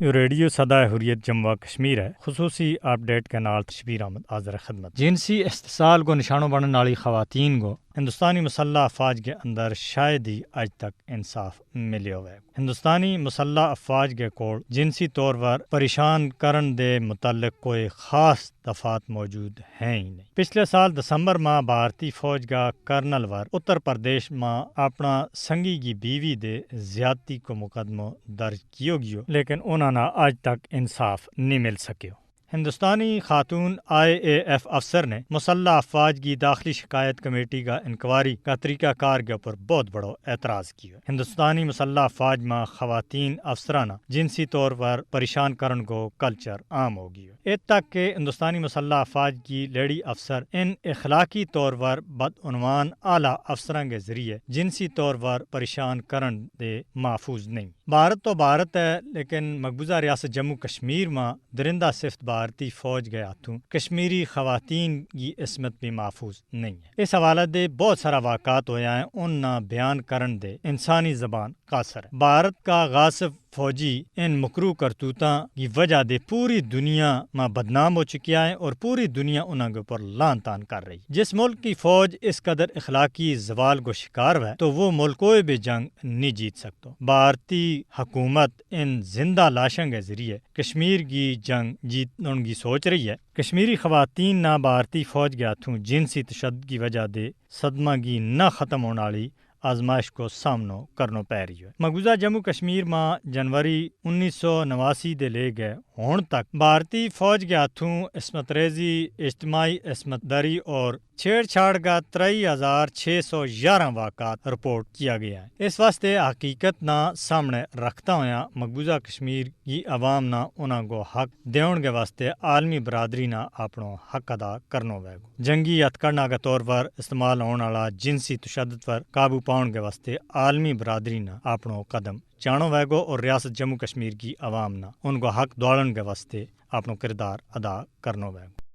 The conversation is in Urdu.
ریڈیو صدا حریت جموں کشمیر ہے خصوصی اپڈیٹ کے نال تشبیر احمد حاضر خدمت جنسی استحصال کو نشانوں بننے والی خواتین کو ہندوستانی مسلح افواج کے اندر شاید ہی اج تک انصاف ملے ہوئے ہندوستانی مسلح افواج کے کول جنسی طور پر پریشان کرن دے متعلق کوئی خاص دفعات موجود ہیں ہی نہیں۔ پچھلے سال دسمبر ماہ بھارتی فوج کا کرنل ور اتر پردیش ماں اپنا سنگی کی بیوی دے زیادتی کو مقدمہ درج کیو گیو لیکن انہوں نے آج تک انصاف نہیں مل سکے۔ ہندوستانی خاتون IAF افسر نے مسلح افواج کی داخلی شکایت کمیٹی کا انکوائری کا طریقہ کار کے اوپر بہت بڑا اعتراض کیا۔ ہندوستانی مسلح افواج میں خواتین افسرانہ جنسی طور پر پریشان کرن کو کلچر عام ہو گیا۔ ات تک کہ ہندوستانی مسلح افواج کی لیڈی افسر ان اخلاقی طور پر بدعنوان اعلیٰ افسران کے ذریعے جنسی طور پر پریشان کرن دے محفوظ نہیں۔ بھارت تو بھارت ہے لیکن مقبوضہ ریاست جموں کشمیر میں درندہ صفت بھارتی فوج کے ہاتھوں کشمیری خواتین کی عصمت بھی محفوظ نہیں ہے۔ اس حوالے دے بہت سارا واقعات ہویا ہیں ان نہ بیان کرن دے انسانی زبان قاصر ہے۔ بھارت کا غاصب فوجی ان مکروہ کرتوتاں کی وجہ دے پوری دنیا میں بدنام ہو چکیا ہے اور پوری دنیا انہوں کے اوپر لان تان کر رہی۔ جس ملک کی فوج اس قدر اخلاقی زوال کو شکار ہے تو وہ ملک کوئی بھی جنگ نہیں جیت سکتا۔ بھارتی حکومت ان زندہ لاشوں کے ذریعے کشمیر کی جنگ جیتنے کی سوچ رہی ہے۔ کشمیری خواتین نہ بھارتی فوج کے ہاتھوں جنسی تشدد کی وجہ دے صدمہ کی نہ ختم ہونے والی آزمائش کو سامنا کرنا پی رہی ہے۔ مقبوضہ جموں کشمیر میں جنوری 1989 دے لے گئے ہون تک بھارتی فوج کے ہاتھوں عصمت ریزی، اجتماعی عصمت دری اور چھیڑ چھاڑ کا 23,611 واقعات رپورٹ کیا گیا ہے۔ اس واسطے حقیقت نہ سامنے رکھتا ہوا مقبوضہ کشمیر کی عوام نہ انہوں کو حق دیون کے واسطے عالمی برادری نہ اپنا حق ادا کرنا ہوئے گا۔ جنگی ہتھکڑا کے طور پر استعمال ہونے والا جنسی تشدد پر قابو پاؤن کے واسطے عالمی برادری نہ اپنا قدم چانو ہوئے گو اور ریاست جموں کشمیر کی عوام نہ ان کو حق دوڑن کے واسطے اپنا کردار ادا کرنا ہوئے گا۔